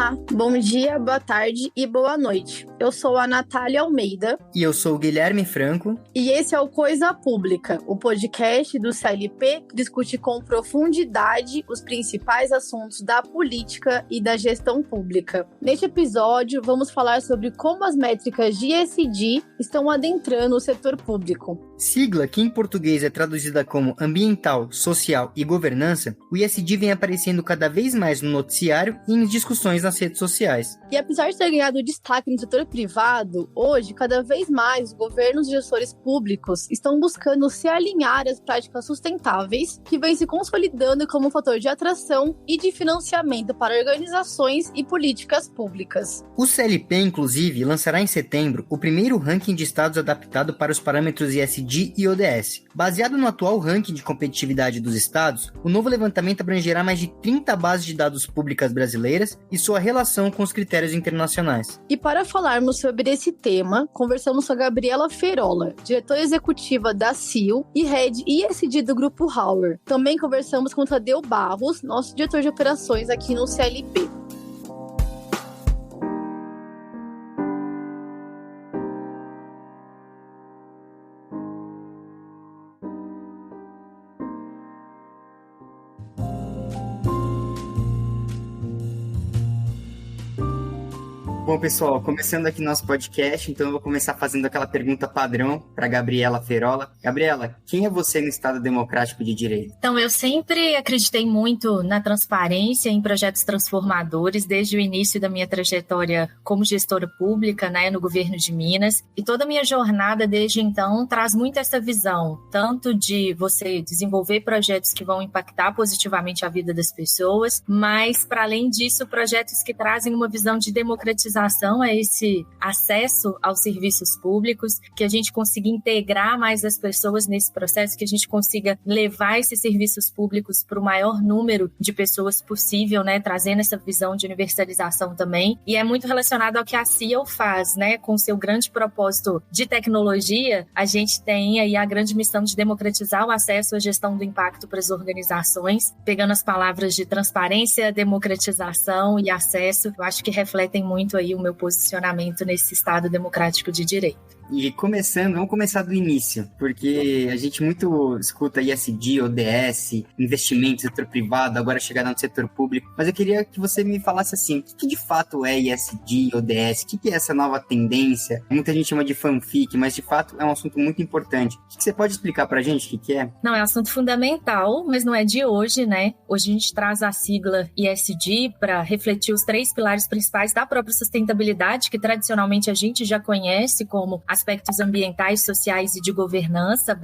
Olá, bom dia, boa tarde e boa noite. Eu sou a Natália Almeida. E eu sou o Guilherme Franco. E esse é o Coisa Pública, o podcast do CLP que discute com profundidade os principais assuntos da política e da gestão pública. Neste episódio, vamos falar sobre como as métricas de ESG estão adentrando o setor público. Sigla que em português é traduzida como ambiental, social e governança, o ESG vem aparecendo cada vez mais no noticiário e em discussões nas redes sociais. E apesar de ter ganhado destaque no setor privado, hoje, cada vez mais, os governos e gestores públicos estão buscando se alinhar às práticas sustentáveis, que vem se consolidando como um fator de atração e de financiamento para organizações e políticas públicas. O CLP, inclusive, lançará em setembro o primeiro ranking de estados adaptado para os parâmetros ESG e ODS. Baseado no atual ranking de competitividade dos estados, o novo levantamento abrangerá mais de 30 bases de dados públicas brasileiras e sua relação com os critérios internacionais. E para falarmos sobre esse tema, conversamos com a Gabriela Ferola, diretora executiva da CIO e Head ESG do Grupo Hauer. Também conversamos com Tadeu Barros, nosso diretor de operações aqui no CLP. Bom, pessoal, começando aqui nosso podcast, então eu vou começar fazendo aquela pergunta padrão para Gabriela Ferola. Gabriela, quem é você no Estado Democrático de Direito? Então, eu sempre acreditei muito na transparência, em projetos transformadores, desde o início da minha trajetória como gestora pública, né, no governo de Minas. E toda a minha jornada desde então traz muito essa visão, tanto de você desenvolver projetos que vão impactar positivamente a vida das pessoas, mas, para além disso, projetos que trazem uma visão de democratização a esse acesso aos serviços públicos, que a gente consiga integrar mais as pessoas nesse processo, que a gente consiga levar esses serviços públicos para o maior número de pessoas possível, né, trazendo essa visão de universalização também. E é muito relacionado ao que a CIO faz, né, com seu grande propósito de tecnologia. A gente tem aí a grande missão de democratizar o acesso à gestão do impacto para as organizações, pegando as palavras de transparência, democratização e acesso. Eu acho que refletem muito aí o meu posicionamento nesse Estado democrático de direito. E vamos começar do início, porque a gente muito escuta ESG, ODS, investimento no setor privado, agora chegada no setor público, mas eu queria que você me falasse assim, o que de fato é ESG, ODS, o que é essa nova tendência? Muita gente chama de fanfic, mas de fato é um assunto muito importante. O que você pode explicar pra gente o que é? Não, é um assunto fundamental, mas não é de hoje, né? Hoje a gente traz a sigla ESG para refletir os 3 pilares principais da própria sustentabilidade, que tradicionalmente a gente já conhece como aspectos ambientais, sociais e de governança,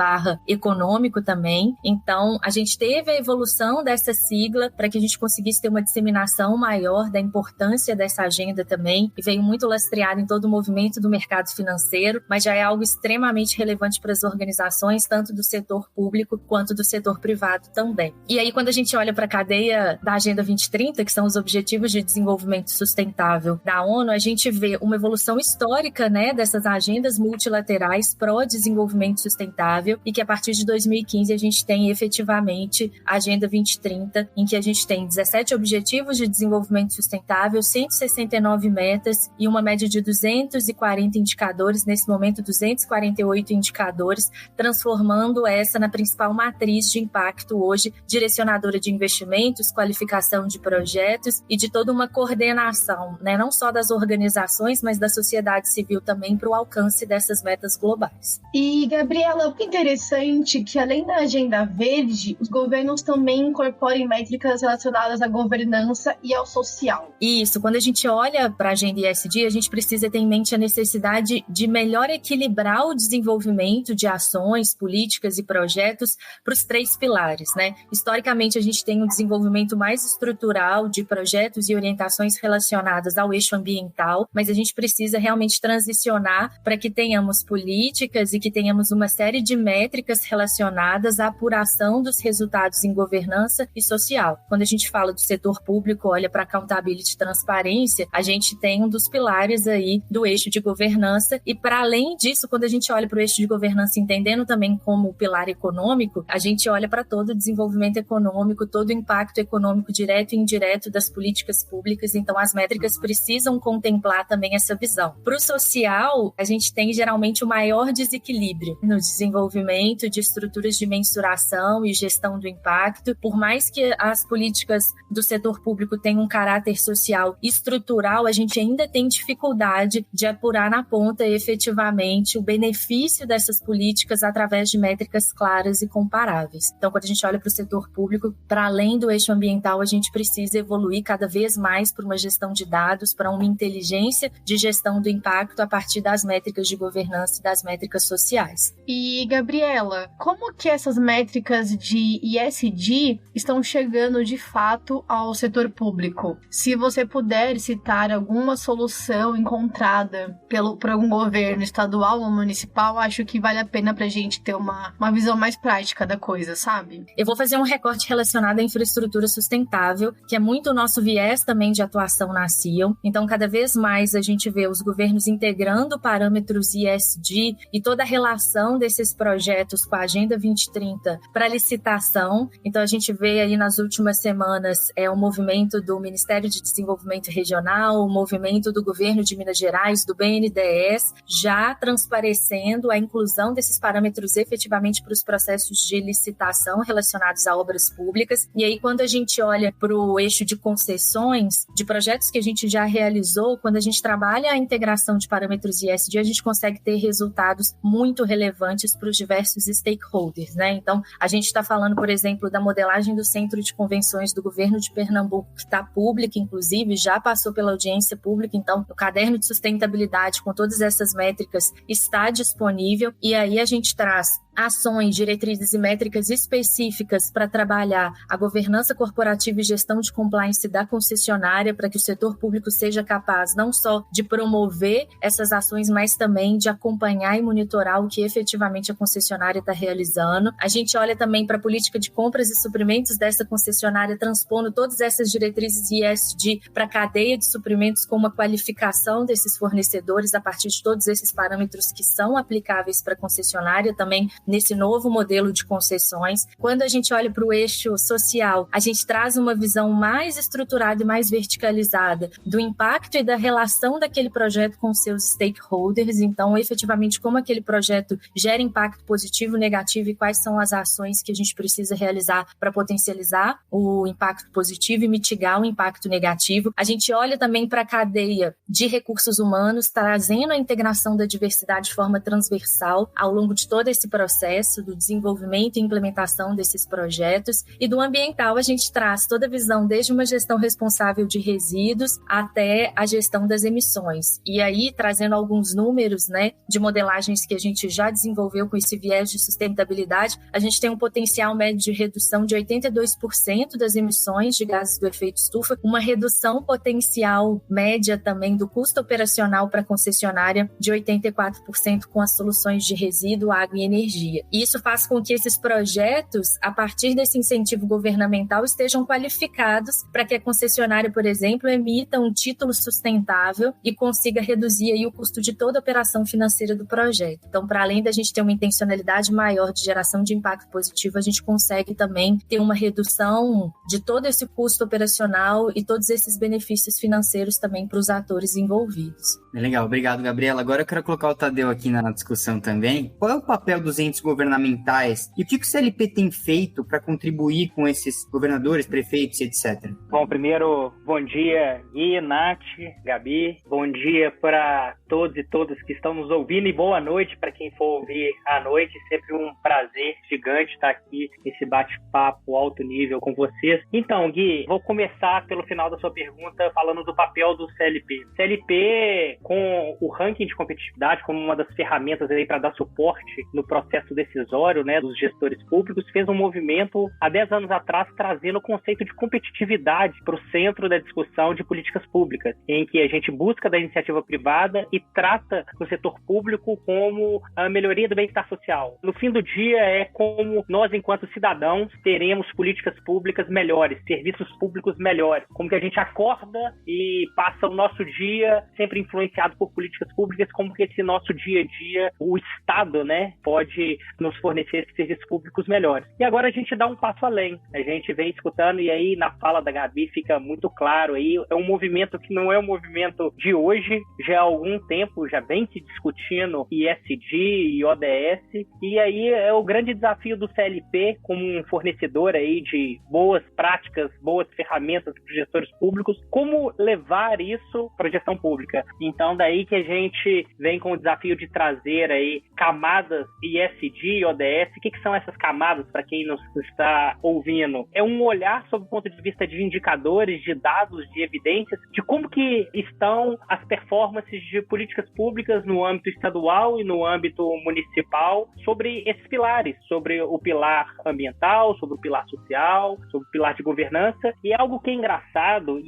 /econômico também. Então, a gente teve a evolução dessa sigla para que a gente conseguisse ter uma disseminação maior da importância dessa agenda também, e veio muito lastreado em todo o movimento do mercado financeiro, mas já é algo extremamente relevante para as organizações, tanto do setor público quanto do setor privado também. E aí, quando a gente olha para a cadeia da Agenda 2030, que são os Objetivos de Desenvolvimento Sustentável da ONU, a gente vê uma evolução histórica, né, dessas agendas multilaterais pró-desenvolvimento sustentável, e que a partir de 2015 a gente tem efetivamente a Agenda 2030, em que a gente tem 17 Objetivos de Desenvolvimento Sustentável, 169 metas e uma média de 240 indicadores, nesse momento 248 indicadores, transformando essa na principal matriz de impacto hoje, direcionadora de investimentos, qualificação de projetos e de toda uma coordenação, né, não só das organizações, mas da sociedade civil também, para o alcance dessas metas globais. E, Gabriela, o que é interessante que, além da Agenda Verde, os governos também incorporem métricas relacionadas à governança e ao social. Isso, quando a gente olha para a Agenda ESG, a gente precisa ter em mente a necessidade de melhor equilibrar o desenvolvimento de ações, políticas e projetos para os 3 pilares, né? Historicamente, a gente tem um desenvolvimento mais estrutural de projetos e orientações relacionadas ao eixo ambiental, mas a gente precisa realmente transicionar para que tenhamos políticas e que tenhamos uma série de métricas relacionadas à apuração dos resultados em governança e social. Quando a gente fala do setor público, olha para accountability e transparência, a gente tem um dos pilares aí do eixo de governança e, para além disso, quando a gente olha para o eixo de governança entendendo também como pilar econômico, a gente olha para todo o desenvolvimento econômico, todo o impacto econômico direto e indireto das políticas públicas, então as métricas precisam contemplar também essa visão. Para o social, a gente tem geralmente o maior desequilíbrio no desenvolvimento de estruturas de mensuração e gestão do impacto, por mais que as políticas do setor público tenham um caráter social estrutural, a gente ainda tem dificuldade de apurar na ponta efetivamente o benefício dessas políticas através de métricas claras e comparáveis. Então, quando a gente olha para o setor público, para além do eixo ambiental, a gente precisa evoluir cada vez mais para uma gestão de dados, para uma inteligência de gestão do impacto a partir das métricas de governança e das métricas sociais. E, Gabriela, como que essas métricas de ESG estão chegando de fato ao setor público? Se você puder citar alguma solução encontrada por algum governo estadual ou municipal, acho que vale a pena para a gente ter uma visão mais prática da coisa, sabe? Eu vou fazer um recorte relacionado à infraestrutura sustentável, que é muito o nosso viés também de atuação na CIAL. Então, cada vez mais a gente vê os governos integrando parâmetros ESG e toda a relação desses projetos com a Agenda 2030 para licitação. Então, a gente vê aí nas últimas semanas o movimento do Ministério de Desenvolvimento Regional, o movimento do governo de Minas Gerais, do BNDES, já transparecendo a inclusão desses parâmetros efetivamente para os processos de licitação relacionados a obras públicas. E aí, quando a gente olha para o eixo de concessões, de projetos que a gente já realizou, quando a gente trabalha a integração de parâmetros ESG, a gente consegue ter resultados muito relevantes para os diversos stakeholders, né? Então, a gente está falando, por exemplo, da modelagem do Centro de Convenções do governo de Pernambuco, que está pública, inclusive, já passou pela audiência pública, então o caderno de sustentabilidade com todas essas métricas está disponível, e aí a gente traz ações, diretrizes e métricas específicas para trabalhar a governança corporativa e gestão de compliance da concessionária, para que o setor público seja capaz não só de promover essas ações, mas também de acompanhar e monitorar o que efetivamente a concessionária está realizando. A gente olha também para a política de compras e suprimentos dessa concessionária, transpondo todas essas diretrizes ESG para a cadeia de suprimentos, com uma qualificação desses fornecedores a partir de todos esses parâmetros que são aplicáveis para a concessionária também nesse novo modelo de concessões. Quando a gente olha para o eixo social, a gente traz uma visão mais estruturada e mais verticalizada do impacto e da relação daquele projeto com seus stakeholders. Então, efetivamente, como aquele projeto gera impacto positivo, negativo e quais são as ações que a gente precisa realizar para potencializar o impacto positivo e mitigar o impacto negativo. A gente olha também para a cadeia de recursos humanos, trazendo a integração da diversidade de forma transversal ao longo de todo esse processo do desenvolvimento e implementação desses projetos. E do ambiental, a gente traz toda a visão, desde uma gestão responsável de resíduos até a gestão das emissões. E aí, trazendo alguns números, né, de modelagens que a gente já desenvolveu com esse viés de sustentabilidade, a gente tem um potencial médio de redução de 82% das emissões de gases do efeito estufa, uma redução potencial média também do custo operacional para a concessionária de 84% com as soluções de resíduo, água e energia. E isso faz com que esses projetos, a partir desse incentivo governamental, estejam qualificados para que a concessionária, por exemplo, emita um título sustentável e consiga reduzir aí o custo de toda a operação financeira do projeto. Então, para além da gente ter uma intencionalidade maior de geração de impacto positivo, a gente consegue também ter uma redução de todo esse custo operacional e todos esses benefícios financeiros também para os atores envolvidos. Legal, obrigado, Gabriela. Agora eu quero colocar o Tadeu aqui na discussão também. Qual é o papel dos entes governamentais e o que o CLP tem feito para contribuir com esses governadores, prefeitos, etc? Bom, primeiro, bom dia, Gui, Nath, Gabi. Bom dia para todos e todas que estão nos ouvindo e boa noite para quem for ouvir à noite. Sempre um prazer gigante estar aqui nesse bate-papo alto nível com vocês. Então, Gui, vou começar pelo final da sua pergunta falando do papel do CLP. CLP com o ranking de competitividade como uma das ferramentas para dar suporte no processo decisório, né, dos gestores públicos, fez um movimento há 10 anos atrás trazendo o conceito de competitividade para o centro da discussão de políticas públicas, em que a gente busca da iniciativa privada e trata o setor público como a melhoria do bem-estar social. No fim do dia, é como nós, enquanto cidadãos, teremos políticas públicas melhores, serviços públicos melhores, como que a gente acorda e passa o nosso dia sempre influenciado por políticas públicas, como que esse nosso dia a dia, o Estado, né, pode nos fornecer esses serviços públicos melhores. E agora a gente dá um passo além. A gente vem escutando, e aí na fala da Gabi fica muito claro, aí é um movimento que não é um movimento de hoje, já há algum tempo, já vem se discutindo ISD e ODS, e aí é o grande desafio do CLP como um fornecedor aí de boas práticas, boas ferramentas para os gestores públicos, como levar isso para a gestão pública. Então daí que a gente vem com o desafio de trazer aí camadas ISD e ODS. O que são essas camadas para quem nos está ouvindo? É um olhar sob o ponto de vista de indicadores, de dados, de evidências, de como que estão as performances de políticas públicas no âmbito estadual e no âmbito municipal sobre esses pilares, sobre o pilar ambiental, sobre o pilar social, sobre o pilar de governança. E é algo que é engraçado,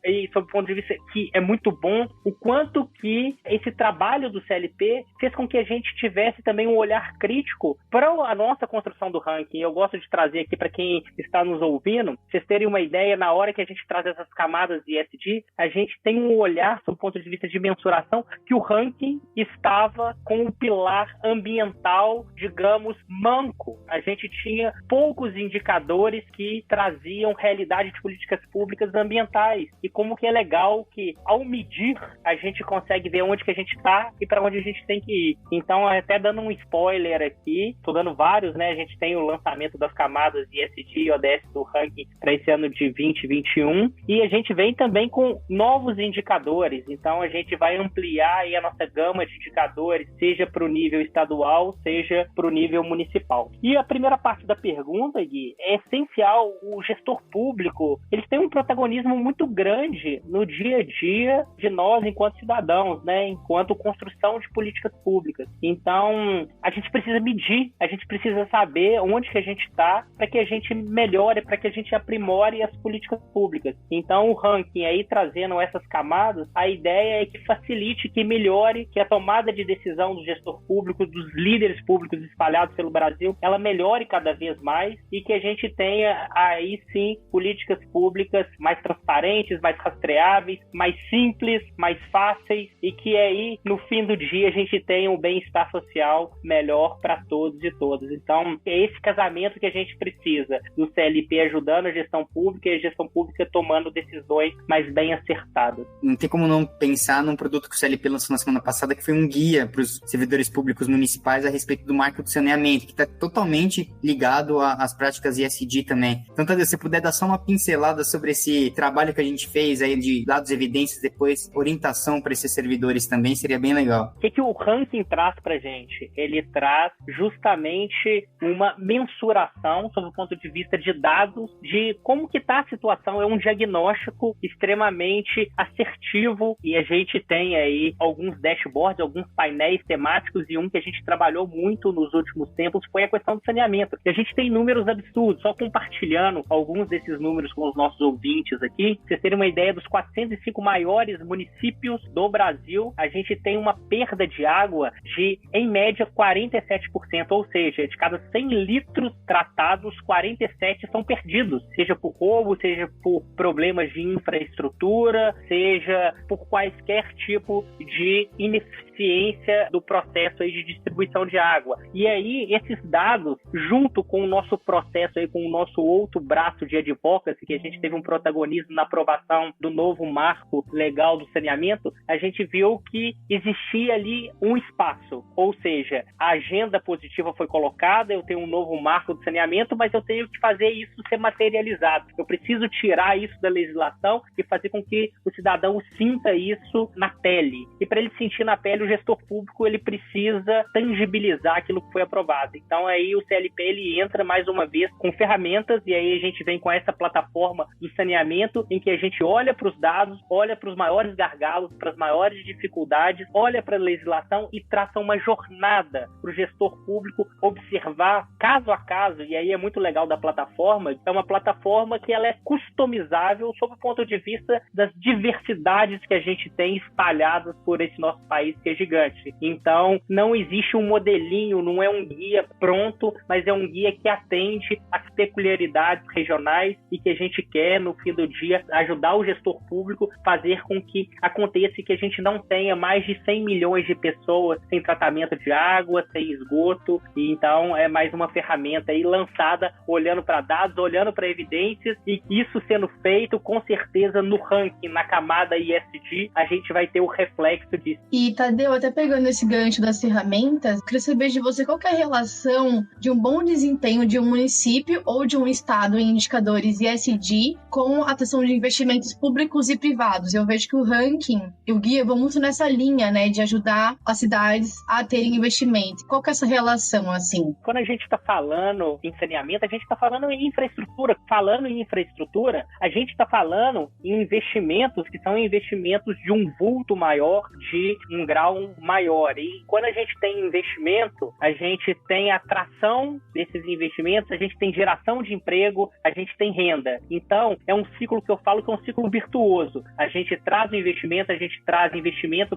e sob o ponto de vista que é muito bom, o quanto que esse trabalho do CLP fez com que a gente tivesse também um olhar crítico para a nossa construção do ranking. Eu gosto de trazer aqui para quem está nos ouvindo, vocês terem uma ideia, na hora que a gente traz essas camadas de ESG, a gente tem um olhar, sob o ponto de vista de mensuração, que o ranking estava com o pilar ambiental, digamos, manco. A gente tinha poucos indicadores que traziam realidade de políticas públicas ambientais. E como que é legal que, ao medir, a gente consegue ver onde que a gente está e para onde a gente tem que ir. Então, até dando um spoiler aqui, estou dando vários, né? A gente tem o lançamento das camadas de ESG e ODS do ranking para esse ano de 2021, e a gente vem também com novos indicadores. Então, a gente vai ampliar aí a nossa gama de indicadores, seja para o nível estadual, seja para o nível municipal. E a primeira parte da pergunta, Gui, é essencial. O gestor público, eles têm um protagonismo muito grande no dia a dia de nós, enquanto cidadãos, né? Enquanto construção de políticas públicas. Então, a gente precisa medir, a gente precisa saber onde que a gente está para que a gente melhore, para que a gente aprimore as políticas públicas. Então, o ranking aí trazendo essas camadas, a ideia é que facilite, que melhore, que a tomada de decisão do gestor público, dos líderes públicos espalhados pelo Brasil, ela melhore cada vez mais e que a gente tenha aí sim políticas públicas mais transparentes, mais rastreáveis, mais simples, mais fáceis, e que aí no fim do dia a gente tenha um bem-estar social melhor para todos e todas. Então é esse casamento que a gente precisa, do CLP ajudando a gestão pública e a gestão pública tomando decisões mais bem acertadas. Não tem como não pensar num produto que o CLP lançou na semana passada, que foi um guia para os servidores públicos municipais a respeito do marco do saneamento, que está totalmente ligado às práticas ESG também. Então, Tadeu, se você puder dar só uma pincelada sobre esse trabalho que a gente fez aí de dados e evidências, depois orientação para esses servidores também, seria bem legal. O que o ranking traz para a gente? Ele traz justamente uma mensuração sob o ponto de vista de dados, de como que está a situação. É um diagnóstico extremamente assertivo, e a gente tem aí alguns dashboards, alguns painéis temáticos, e um que a gente trabalhou muito nos últimos tempos foi a questão do saneamento. E a gente tem números absurdos, só compartilhando alguns desses números com os nossos ouvintes aqui, pra vocês terem uma ideia, dos 405 maiores municípios do Brasil, a gente tem uma perda de água de, em média, 47%, ou seja, de cada 100 litros tratados, 47 são perdidos, seja por roubo, seja por problemas de infraestrutura, seja por quaisquer tipo de ineficiência do processo aí de distribuição de água. E aí, esses dados, junto com o nosso processo aí, com o nosso outro braço de advocacy, que a gente teve um protagonismo na aprovação do novo marco legal do saneamento, a gente viu que existia ali um espaço, ou seja, a agenda positiva foi colocada, eu tenho um novo marco de saneamento, mas eu tenho que fazer isso ser materializado. Eu preciso tirar isso da legislação e fazer com que o cidadão sinta isso na pele. E para ele sentir na pele, o gestor público ele precisa tangibilizar aquilo que foi aprovado. Então aí o CLP ele entra mais uma vez com ferramentas, e aí a gente vem com essa plataforma do saneamento em que a gente olha para os dados, olha para os maiores gargalos, para as maiores dificuldades, olha para a legislação e traça uma jornada para o gestor público observar caso a caso. E aí é muito legal da plataforma, é uma plataforma que ela é customizável sob o ponto de vista das diversidades que a gente tem espalhadas por esse nosso país que é gigante. Então não existe um modelinho, não é um guia pronto, mas é um guia que atende às peculiaridades regionais e que a gente quer, no fim do dia, ajudar o gestor público a fazer com que aconteça que a gente não tenha mais de 100 milhões de pessoas sem tratamento de água, sem esgoto. E então é mais uma ferramenta aí lançada olhando para dados, olhando para evidências, e isso sendo feito, com certeza no ranking, na camada ESG, a gente vai ter o reflexo disso. E Tadeu, até pegando esse gancho das ferramentas, queria saber de você qual que é a relação de um bom desempenho de um município ou de um estado em indicadores ESG com a questão de investimentos públicos e privados. Eu vejo que o ranking e o guia vão muito nessa linha, né, de ajudar as cidades a terem investimento. Qual que é essa relação, assim? Quando a gente está falando em saneamento, a gente está falando em infraestrutura. Falando em infraestrutura, a gente está falando em investimentos que são investimentos de um vulto maior, de um grau maior. E quando a gente tem investimento, a gente tem atração desses investimentos, a gente tem geração de emprego, a gente tem renda. Então, é um ciclo que eu falo que é um ciclo virtuoso. A gente traz o investimento,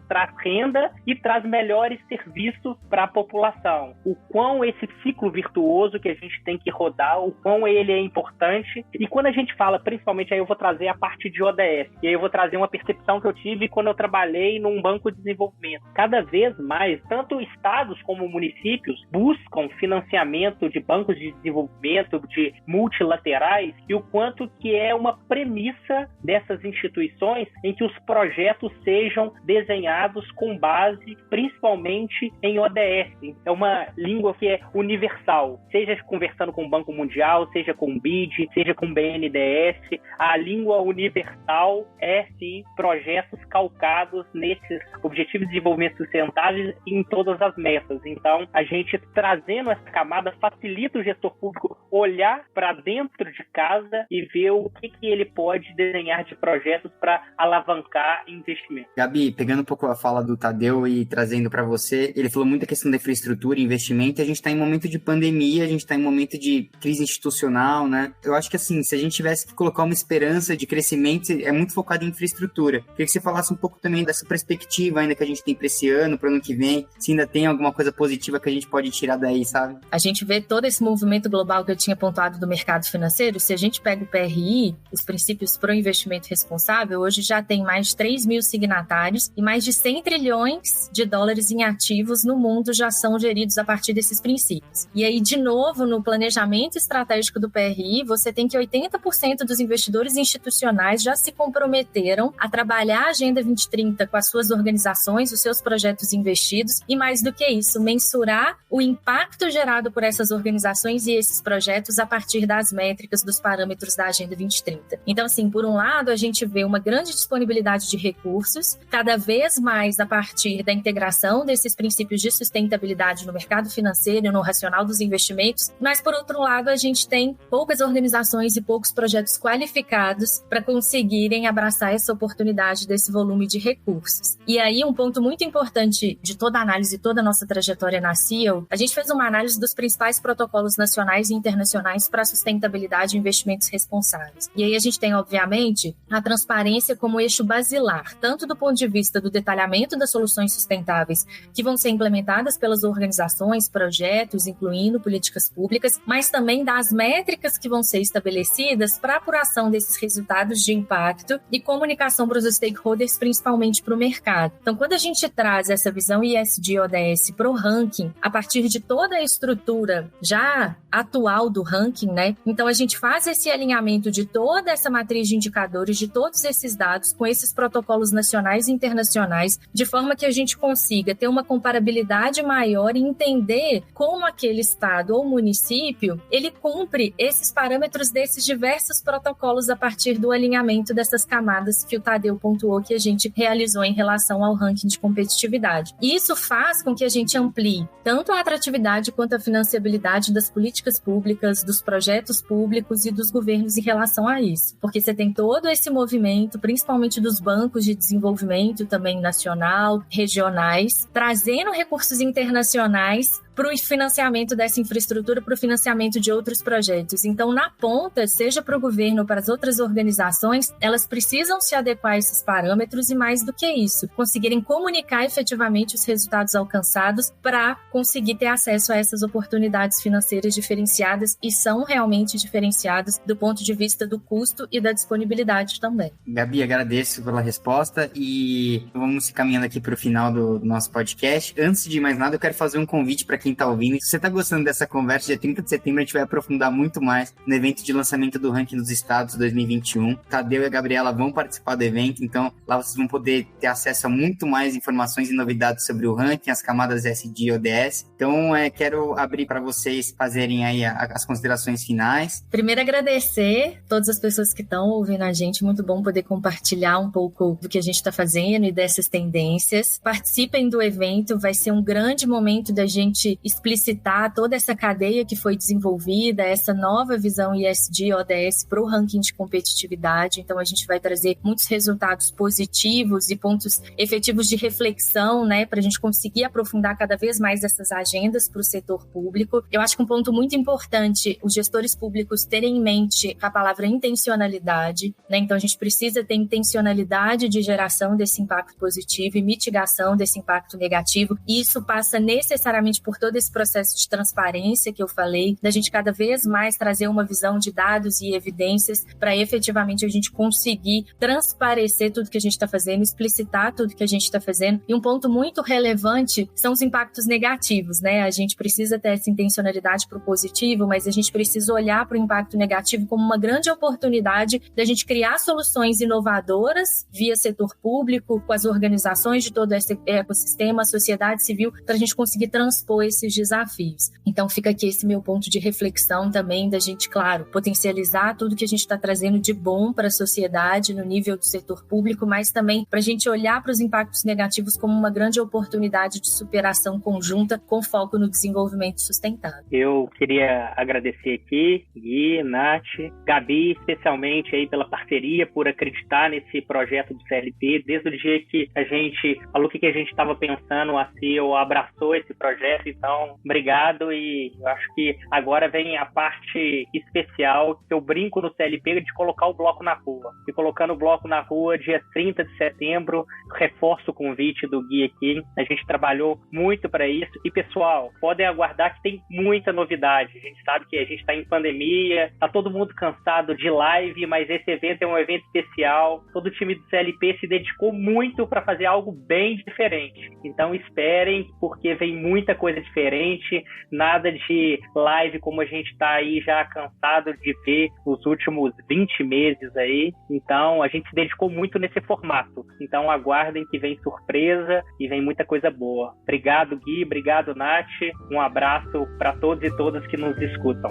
traz renda e traz melhores serviços para a população. O quão esse ciclo virtuoso que a gente tem que rodar, o quão ele é importante. E quando a gente fala, principalmente, aí eu vou trazer a parte de ODS, e aí eu vou trazer uma percepção que eu tive quando eu trabalhei num banco de desenvolvimento. Cada vez mais, tanto estados como municípios buscam financiamento de bancos de desenvolvimento, de multilaterais, e o quanto que é uma premissa dessas instituições em que os projetos sejam desenhados com base principalmente em ODS. É uma língua que é universal, seja conversando com o Banco Mundial, seja com o BID, seja com o BNDES, a língua universal é sim projetos calcados nesses Objetivos de Desenvolvimento Sustentável em todas as metas. Então, a gente trazendo essa camada facilita o gestor público olhar para dentro de casa e ver o que ele pode desenhar de projetos para alavancar investimento. Gabi, pegando um pouco a fala do Tadeu e trazendo para você, ele falou muito a questão da infraestrutura e investimento, e a gente está em momento de pandemia, a gente está em momento de crise institucional, né? Eu acho que assim, se a gente tivesse que colocar uma esperança de crescimento, é muito focado em infraestrutura. Queria que você falasse um pouco também dessa perspectiva ainda que a gente tem para esse ano, para o ano que vem, se ainda tem alguma coisa positiva que a gente pode tirar daí, sabe? A gente vê todo esse movimento global que eu tinha pontuado do mercado financeiro. Se a gente pega o PRI, os princípios para o investimento responsável, hoje já tem mais de 3 mil signatários e mais de 100 trilhões de dólares em ativos no mundo já são geridos a partir desses princípios. E aí, de novo, no planejamento estratégico do PRI, você tem que 80% dos investidores institucionais já se comprometeram a trabalhar a Agenda 2030 com as suas organizações, os seus projetos investidos, e mais do que isso, mensurar o impacto gerado por essas organizações e esses projetos a partir das métricas, dos parâmetros da Agenda 2030. Então, assim, por um lado, a gente vê uma grande disponibilidade de recursos, cada vez mais a partir da integração desses princípios de sustentabilidade no mercado financeiro, no racional dos investimentos, mas, por outro lado, a gente tem poucas organizações e poucos projetos qualificados para conseguirem abraçar essa oportunidade desse volume de recursos. E aí, um ponto muito importante de toda a análise, toda a nossa trajetória na CIEL, a gente fez uma análise dos principais protocolos nacionais e internacionais para a sustentabilidade e investimentos responsáveis. E aí a gente tem, obviamente, a transparência como eixo basilar, tanto do ponto de vista do detalhamento das soluções sustentáveis que vão ser implementadas pelas organizações, projetos, incluindo políticas públicas, mas também das métricas que vão ser estabelecidas para a apuração desses resultados de impacto e comunicação para os stakeholders, principalmente para o mercado. Então, quando a gente traz essa visão ESG ODS para o ranking, a partir de toda a estrutura já atual do ranking, né? Então, a gente faz esse alinhamento de toda essa matriz de indicadores, de todos esses dados, com esses protocolos nacionais e internacionais, de forma que a gente consiga consiga ter uma comparabilidade maior e entender como aquele estado ou município, ele cumpre esses parâmetros desses diversos protocolos a partir do alinhamento dessas camadas que o Tadeu pontuou que a gente realizou em relação ao ranking de competitividade. E isso faz com que a gente amplie tanto a atratividade quanto a financiabilidade das políticas públicas, dos projetos públicos e dos governos em relação a isso. Porque você tem todo esse movimento, principalmente dos bancos de desenvolvimento também nacional, regionais, trazendo recursos internacionais para o financiamento dessa infraestrutura, para o financiamento de outros projetos. Então, na ponta, seja para o governo ou para as outras organizações, elas precisam se adequar a esses parâmetros e, mais do que isso, conseguirem comunicar efetivamente os resultados alcançados para conseguir ter acesso a essas oportunidades financeiras diferenciadas, e são realmente diferenciadas do ponto de vista do custo e da disponibilidade também. Gabi, agradeço pela resposta e vamos caminhando aqui para o final do nosso podcast. Antes de mais nada, eu quero fazer um convite para quem está ouvindo. Se você está gostando dessa conversa, dia 30 de setembro a gente vai aprofundar muito mais no evento de lançamento do Ranking dos Estados 2021. Tadeu e a Gabriela vão participar do evento, então lá vocês vão poder ter acesso a muito mais informações e novidades sobre o ranking, as camadas SD e ODS. Então, quero abrir para vocês fazerem aí as considerações finais. Primeiro, agradecer todas as pessoas que estão ouvindo a gente. Muito bom poder compartilhar um pouco do que a gente está fazendo e dessas tendências. Participem do evento, vai ser um grande momento da gente explicitar toda essa cadeia que foi desenvolvida, essa nova visão ESG ODS para o ranking de competitividade. Então, a gente vai trazer muitos resultados positivos e pontos efetivos de reflexão, né, para a gente conseguir aprofundar cada vez mais essas agendas para o setor público. Eu acho que um ponto muito importante, os gestores públicos terem em mente a palavra intencionalidade, né? Então, a gente precisa ter intencionalidade de geração desse impacto positivo e mitigação desse impacto negativo. E isso passa necessariamente por todo esse processo de transparência que eu falei, da gente cada vez mais trazer uma visão de dados e evidências para efetivamente a gente conseguir transparecer tudo que a gente está fazendo, explicitar tudo que a gente está fazendo. E um ponto muito relevante são os impactos negativos, né? A gente precisa ter essa intencionalidade para o positivo, mas a gente precisa olhar para o impacto negativo como uma grande oportunidade da gente criar soluções inovadoras via setor público, com as organizações de todo esse ecossistema, a sociedade civil, para a gente conseguir transpor esses desafios. Então fica aqui esse meu ponto de reflexão também da gente, claro, potencializar tudo que a gente está trazendo de bom para a sociedade no nível do setor público, mas também para a gente olhar para os impactos negativos como uma grande oportunidade de superação conjunta com foco no desenvolvimento sustentável. Eu queria agradecer aqui, Gui, Nath, Gabi, especialmente aí pela parceria, por acreditar nesse projeto do CLP. Desde o dia que a gente falou o que a gente estava pensando, a CEO abraçou esse projeto, então obrigado. E eu acho que agora vem a parte especial que eu brinco no CLP de colocar o bloco na rua. E colocando o bloco na rua dia 30 de setembro, reforço o convite do Gui aqui. A gente trabalhou muito para isso. E pessoal, podem aguardar que tem muita novidade. A gente sabe que a gente está em pandemia, tá todo mundo cansado de live, mas esse evento é um evento especial. Todo o time do CLP se dedicou muito para fazer algo bem diferente. Então esperem, porque vem muita coisa diferente, nada de live como a gente está aí já cansado de ver nos últimos 20 meses aí. Então a gente se dedicou muito nesse formato. Então aguardem que vem surpresa e vem muita coisa boa. Obrigado, Gui, obrigado, Nath. Um abraço para todos e todas que nos escutam.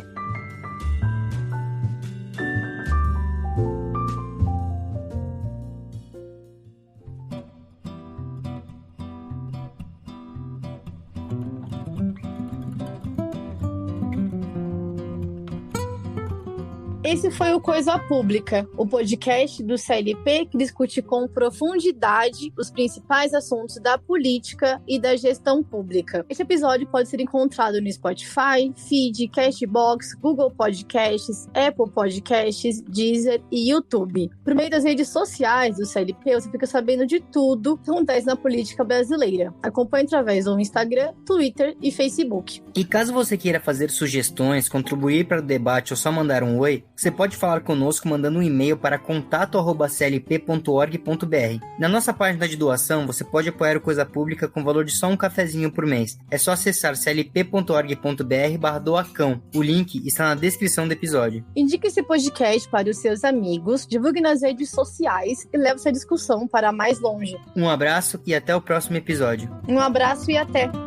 Esse foi o Coisa Pública, o podcast do CLP que discute com profundidade os principais assuntos da política e da gestão pública. Este episódio pode ser encontrado no Spotify, Feed, Castbox, Google Podcasts, Apple Podcasts, Deezer e YouTube. Por meio das redes sociais do CLP, você fica sabendo de tudo que acontece na política brasileira. Acompanhe através do Instagram, Twitter e Facebook. E caso você queira fazer sugestões, contribuir para o debate ou só mandar um oi, Você pode falar conosco mandando um e-mail para contato@clp.org.br. Na nossa página de doação, você pode apoiar o Coisa Pública com o valor de só um cafezinho por mês. É só acessar clp.org.br/doacão. O link está na descrição do episódio. Indique esse podcast para os seus amigos, divulgue nas redes sociais e leve essa discussão para mais longe. Um abraço e até o próximo episódio. Um abraço e até!